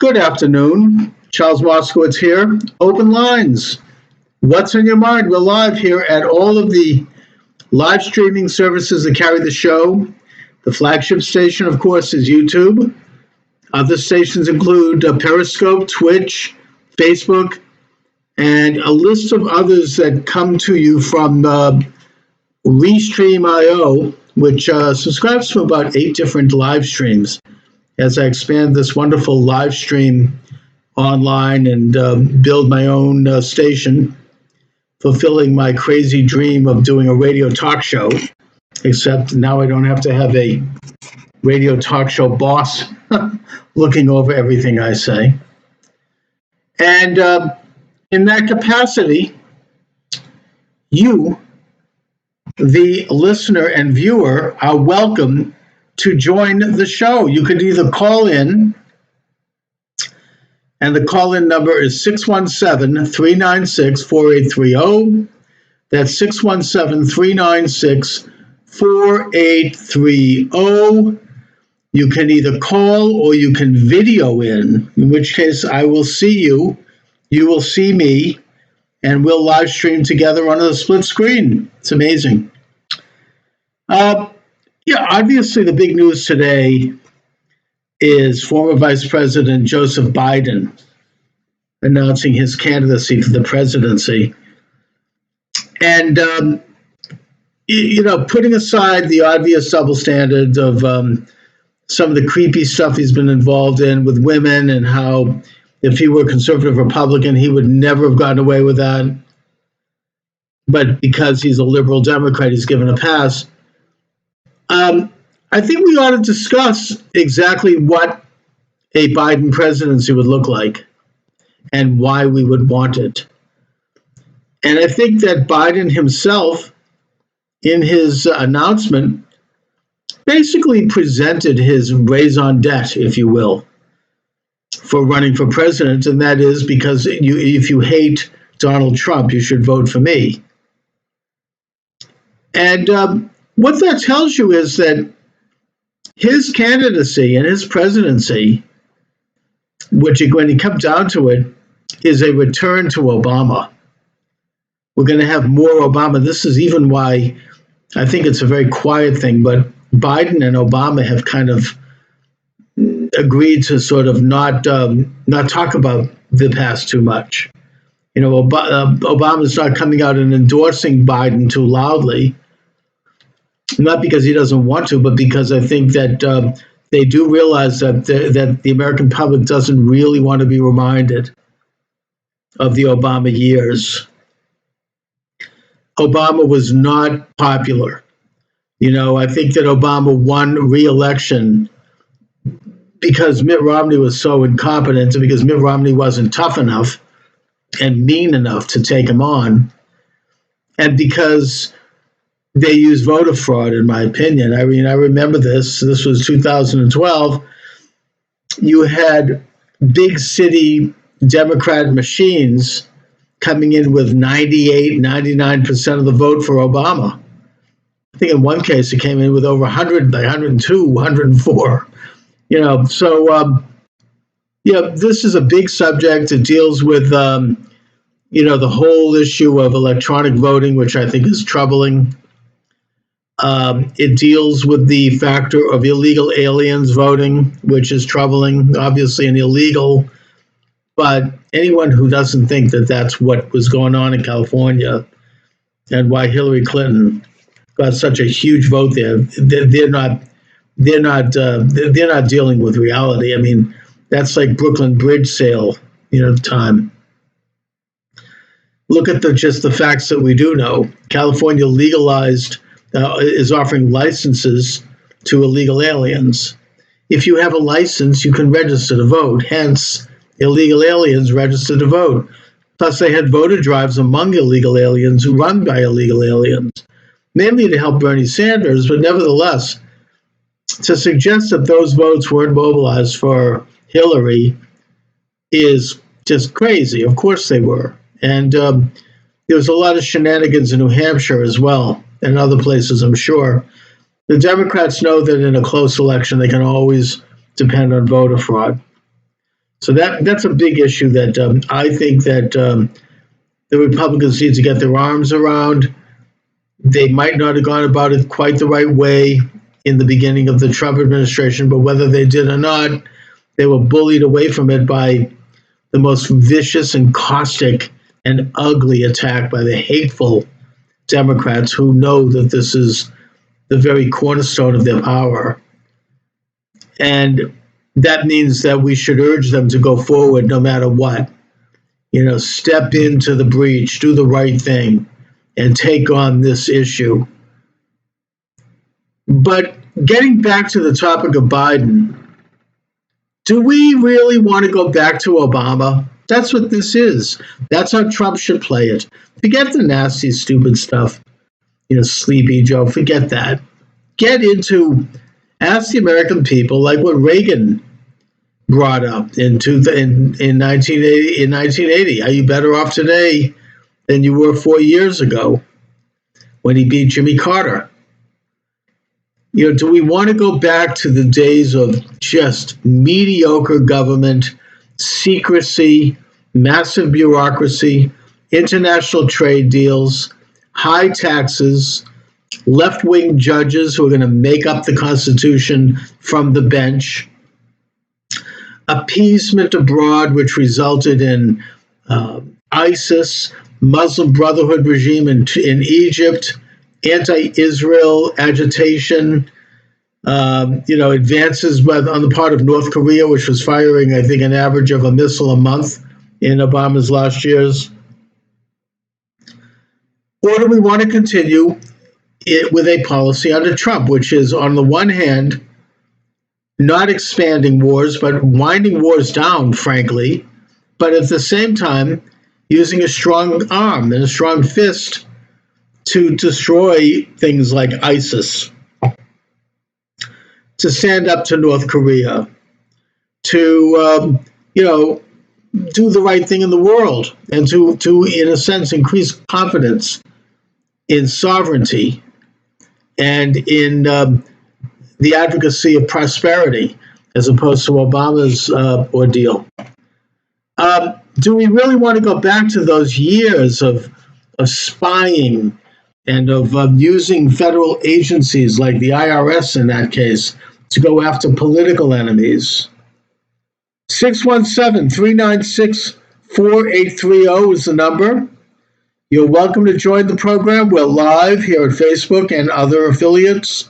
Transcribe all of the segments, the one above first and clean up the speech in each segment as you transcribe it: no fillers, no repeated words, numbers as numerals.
Good afternoon. Charles Moscowitz here. Open lines. What's on your mind? We're live here at all of the live streaming services that carry the show. The flagship station, of course, is YouTube. Other stations include Periscope, Twitch, Facebook, and a list of others that come to you from Restream.io, which subscribes to about 8 different live streams as I expand this wonderful live stream online and build my own station, fulfilling my crazy dream of doing a radio talk show, except now I don't have to have a radio talk show boss looking over everything I say. And in that capacity, you, the listener and viewer, are welcome to join the show. You could either call in, and the call-in number is 617-396-4830. That's 617-396-4830. You can either call or you can video in which case I will see you, you will see me, and we'll live stream together on a split screen. It's amazing. Obviously the big news today is former Vice President Joseph Biden announcing his candidacy for the presidency. And, putting aside the obvious double standards of some of the creepy stuff he's been involved in with women and how if he were a conservative Republican, he would never have gotten away with that. But because he's a liberal Democrat, he's given a pass. I think we ought to discuss exactly what a Biden presidency would look like and why we would want it. And I think that Biden himself, in his announcement, basically presented his raison d'etre, if you will, for running for president, and that is because if you hate Donald Trump, you should vote for me. And what that tells you is that his candidacy and his presidency, which when you come down to it, is a return to Obama. We're going to have more Obama. This is even why I think it's a very quiet thing, but Biden and Obama have kind of agreed to sort of not talk about the past too much. Obama's not coming out and endorsing Biden too loudly, not because he doesn't want to, but because I think that they do realize that the American public doesn't really want to be reminded of the Obama years. Obama was not popular. I think that Obama won re-election because Mitt Romney was so incompetent and because Mitt Romney wasn't tough enough and mean enough to take him on, and because they used voter fraud, in my opinion. I mean, I remember this. This was 2012. You had big city Democrat machines coming in with 98, 99% of the vote for Obama. I think in one case it came in with over 100, 102, 104. This is a big subject. It deals with, the whole issue of electronic voting, which I think is troubling. It deals with the factor of illegal aliens voting, which is troubling, obviously an illegal, but anyone who doesn't think that that's what was going on in California and why Hillary Clinton got such a huge vote there, they're not dealing with reality. I mean, that's like Brooklyn Bridge sale, time. Look at just the facts that we do know. California legalized is offering licenses to illegal aliens. If you have a license, you can register to vote. Hence, illegal aliens register to vote. Plus, they had voter drives among illegal aliens run by illegal aliens, mainly to help Bernie Sanders, but nevertheless, to suggest that those votes weren't mobilized for Hillary is just crazy. Of course they were. And there was a lot of shenanigans in New Hampshire as well, and other places, I'm sure. The Democrats know that in a close election, they can always depend on voter fraud. So that's a big issue that I think that the Republicans need to get their arms around. They might not have gone about it quite the right way in the beginning of the Trump administration, but whether they did or not, they were bullied away from it by the most vicious and caustic and ugly attack by the hateful Democrats who know that this is the very cornerstone of their power. And that means that we should urge them to go forward no matter what. Step into the breach, do the right thing, and take on this issue. But getting back to the topic of Biden, do we really want to go back to Obama? That's what this is. That's how Trump should play it. Forget the nasty, stupid stuff. Sleepy Joe, forget that. Ask the American people, like what Reagan brought up in 1980. Are you better off today than you were 4 years ago when he beat Jimmy Carter? Do we want to go back to the days of just mediocre government, secrecy, massive bureaucracy, international trade deals, high taxes, left-wing judges who are going to make up the Constitution from the bench, appeasement abroad, which resulted in ISIS, Muslim Brotherhood regime in Egypt, anti-Israel agitation, advances on the part of North Korea, which was firing, I think, an average of a missile a month in Obama's last years? Or do we want to continue it with a policy under Trump, which is, on the one hand, not expanding wars, but winding wars down, frankly, but at the same time, using a strong arm and a strong fist to destroy things like ISIS, to stand up to North Korea, to, do the right thing in the world, and to, in a sense, increase confidence in sovereignty and in the advocacy of prosperity, as opposed to Obama's ordeal. Do we really want to go back to those years of spying and of using federal agencies like the IRS in that case to go after political enemies? 617-396-4830 is the number. You're welcome to join the program. We're live here at Facebook and other affiliates.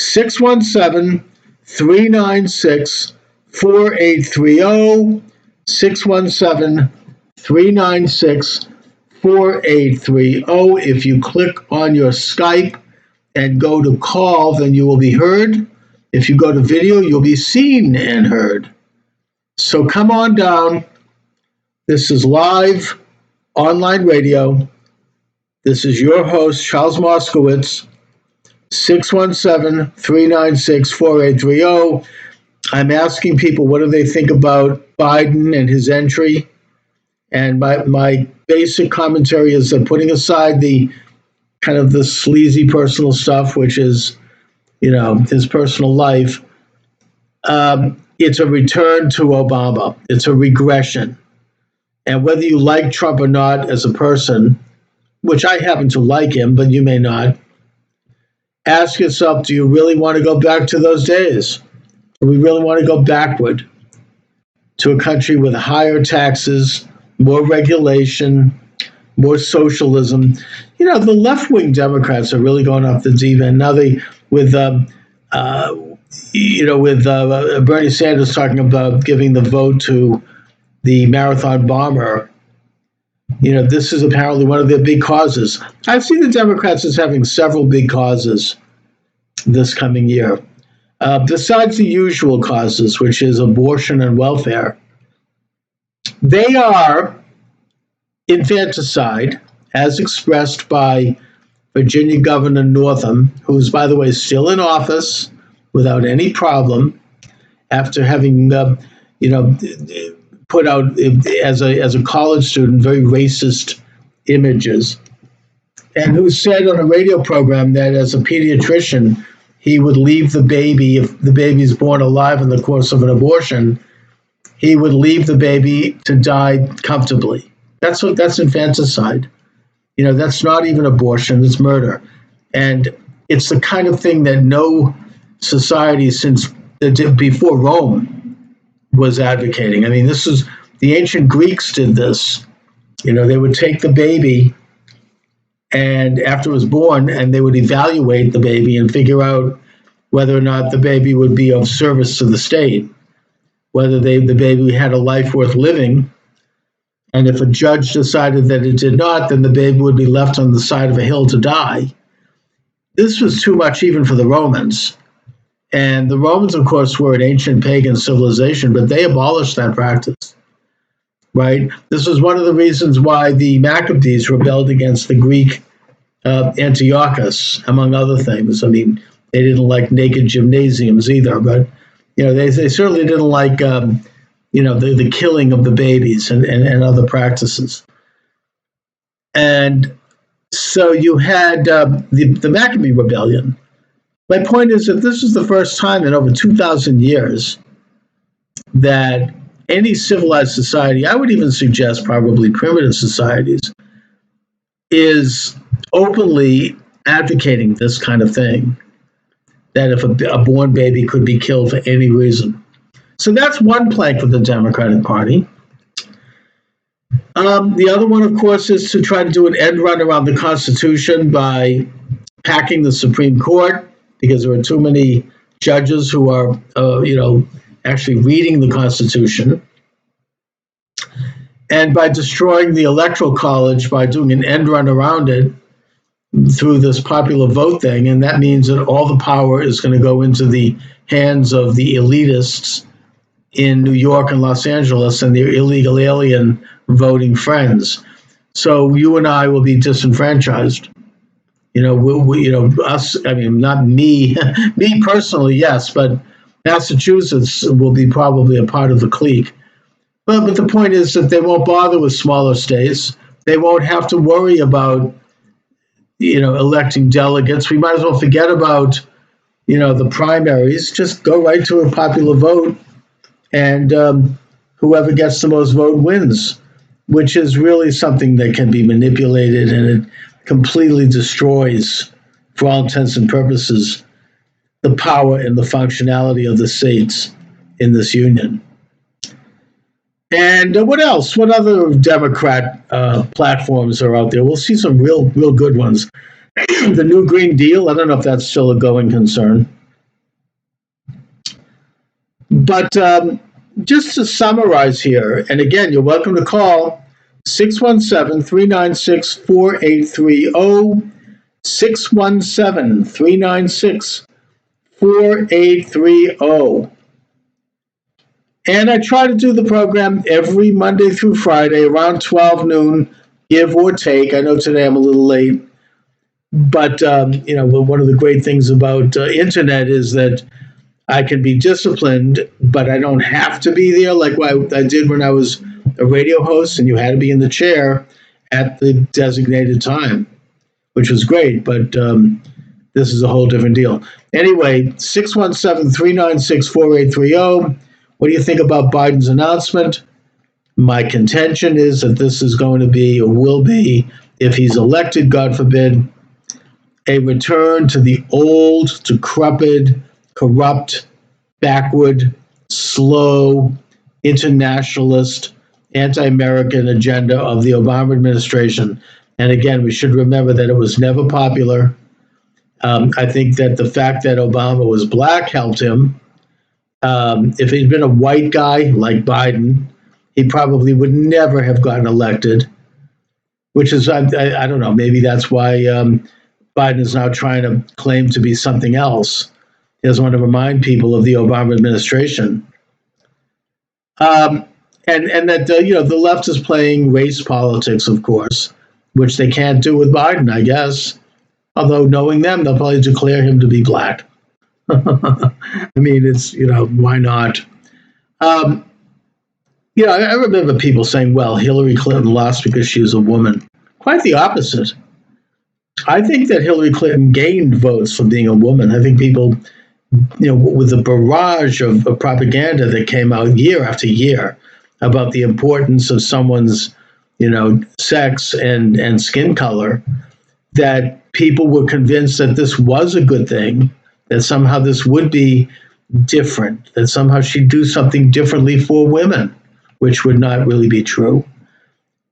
617-396-4830. 617-396-4830. If you click on your Skype and go to call, then you will be heard. If you go to video, you'll be seen and heard. So come on down. This is live online radio. This is your host, Charles Moscowitz, 617-396-4830. I'm asking people, what do they think about Biden and his entry? And my basic commentary is that, putting aside the kind of the sleazy personal stuff, which is, his personal life, it's a return to Obama. It's a regression. And whether you like Trump or not as a person, which I happen to like him, but you may not, ask yourself, do you really want to go back to those days? Do we really want to go backward to a country with higher taxes, more regulation, more socialism? The left-wing Democrats are really going off the deep end. Now with Bernie Sanders talking about giving the vote to the marathon bomber, this is apparently one of their big causes. I see the Democrats as having several big causes this coming year, besides the usual causes, which is abortion and welfare. They are infanticide, as expressed by Virginia Governor Northam, who's, by the way, still in office without any problem after having, put out as a college student very racist images, and who said on a radio program that as a pediatrician, he would leave the baby, if the baby's born alive in the course of an abortion, he would leave the baby to die comfortably. That's infanticide. That's not even abortion, it's murder. And it's the kind of thing that no society since before Rome was advocating. I mean, this is the ancient Greeks did this. They would take the baby and after it was born, and they would evaluate the baby and figure out whether or not the baby would be of service to the state, whether the baby had a life worth living. And if a judge decided that it did not, then the baby would be left on the side of a hill to die. This was too much even for the Romans. And the Romans, of course, were an ancient pagan civilization, but they abolished that practice, right? This was one of the reasons why the Maccabees rebelled against the Greek Antiochus, among other things. I mean, they didn't like naked gymnasiums either, but they certainly didn't like the killing of the babies and other practices. And so you had the Maccabee Rebellion. My point is that this is the first time in over 2,000 years that any civilized society, I would even suggest probably primitive societies, is openly advocating this kind of thing, that if a born baby could be killed for any reason. So that's one plank of the Democratic Party. The other one, of course, is to try to do an end run around the Constitution by packing the Supreme Court, because there are too many judges who are, actually reading the Constitution, and by destroying the Electoral College by doing an end run around it through this popular vote thing. And that means that all the power is going to go into the hands of the elitists in New York and Los Angeles and their illegal alien voting friends. So you and I will be disenfranchised. Us, I mean, not me, me personally, yes, but Massachusetts will be probably a part of the clique. But the point is that they won't bother with smaller states. They won't have to worry about, electing delegates. We might as well forget about, the primaries. Just go right to a popular vote, and whoever gets the most vote wins, which is really something that can be manipulated, and it completely destroys, for all intents and purposes, the power and the functionality of the states in this union. And what else? What other Democrat platforms are out there? We'll see some real good ones. The New Green Deal, I don't know if that's still a going concern. But just to summarize here, and again, you're welcome to call 617-396-4830, 617-396-4830. And I try to do the program every Monday through Friday around 12 noon, give or take. I know today I'm a little late. But, one of the great things about internet is that I can be disciplined, but I don't have to be there like I did when I was a radio host, and you had to be in the chair at the designated time, which was great. But this is a whole different deal. Anyway, 617-396-4830. What do you think about Biden's announcement? My contention is that this is going to be, or will be, if he's elected, God forbid, a return to the old, decrepit, corrupt, backward, slow, internationalist, anti-American agenda of the Obama administration. And again, we should remember that it was never popular. I think that the fact that Obama was black helped him. If he'd been a white guy like Biden, he probably would never have gotten elected, which is, I don't know, maybe that's why Biden is now trying to claim to be something else. He doesn't want to remind people of the Obama administration. And that, the left is playing race politics, of course, which they can't do with Biden, I guess. Although knowing them, they'll probably declare him to be black. I mean, it's, why not? I remember people saying, well, Hillary Clinton lost because she was a woman. Quite the opposite. I think that Hillary Clinton gained votes for being a woman. I think people with the barrage of propaganda that came out year after year about the importance of someone's, sex and skin color, that people were convinced that this was a good thing, that somehow this would be different, that somehow she'd do something differently for women, which would not really be true.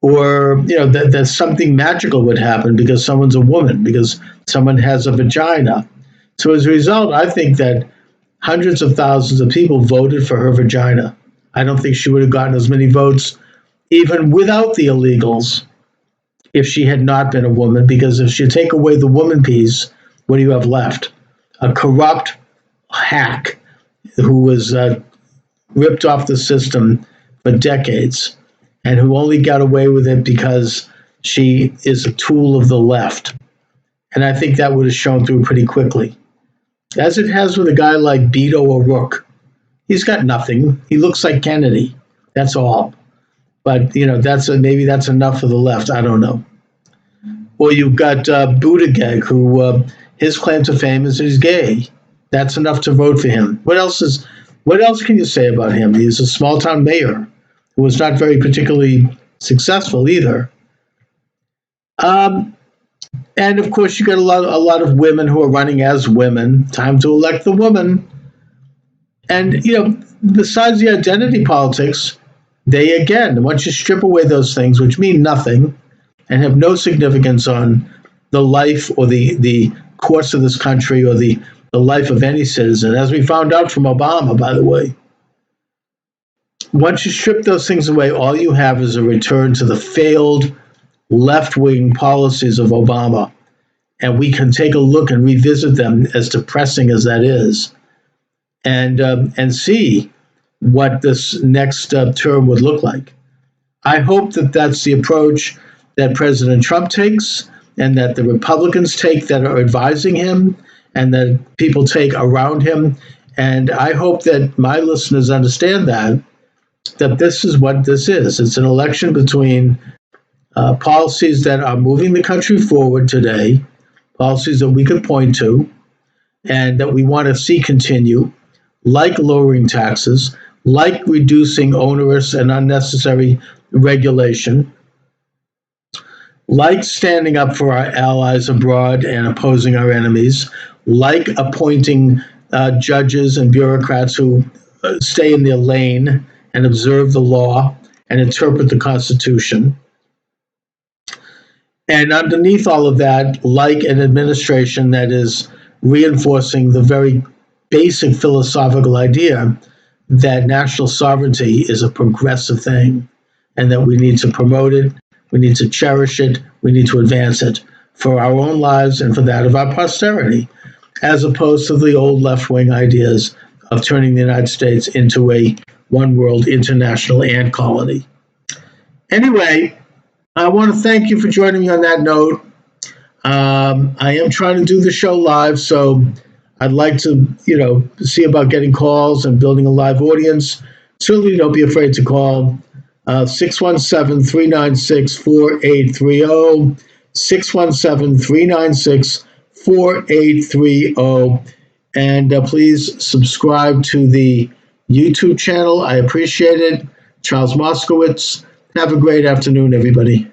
Or, that something magical would happen because someone's a woman, because someone has a vagina. So as a result, I think that hundreds of thousands of people voted for her vagina. I don't think she would have gotten as many votes even without the illegals if she had not been a woman, because if you take away the woman piece, what do you have left? A corrupt hack who was ripped off the system for decades and who only got away with it because she is a tool of the left. And I think that would have shown through pretty quickly, as it has with a guy like Beto O'Rourke. He's got nothing. He looks like Kennedy. That's all. But, maybe that's enough for the left. I don't know. Or you've got Buttigieg, who his claim to fame is he's gay. That's enough to vote for him. What else can you say about him? He's a small town mayor who was not very particularly successful either. And of course, you got a lot of women who are running as women. Time to elect the woman. And besides the identity politics, they again, once you strip away those things, which mean nothing and have no significance on the life or the course of this country or the life of any citizen, as we found out from Obama, by the way. Once you strip those things away, all you have is a return to the failed left-wing policies of Obama. And we can take a look and revisit them, as depressing as that is, and see what this next term would look like. I hope that that's the approach that President Trump takes, and that the Republicans take that are advising him, and that people take around him. And I hope that my listeners understand that this is what this is. It's an election between policies that are moving the country forward today, policies that we could point to, and that we want to see continue, like lowering taxes, like reducing onerous and unnecessary regulation, like standing up for our allies abroad and opposing our enemies, like appointing judges and bureaucrats who stay in their lane and observe the law and interpret the Constitution. And underneath all of that, like an administration that is reinforcing the very basic philosophical idea that national sovereignty is a progressive thing and that we need to promote it, we need to cherish it, we need to advance it for our own lives and for that of our posterity, as opposed to the old left-wing ideas of turning the United States into a one-world international ant colony. Anyway, I want to thank you for joining me on that note. I am trying to do the show live, so I'd like to, see about getting calls and building a live audience. Certainly don't be afraid to call 617-396-4830, 617-396-4830, and please subscribe to the YouTube channel. I appreciate it. Charles Moscowitz. Have a great afternoon, everybody.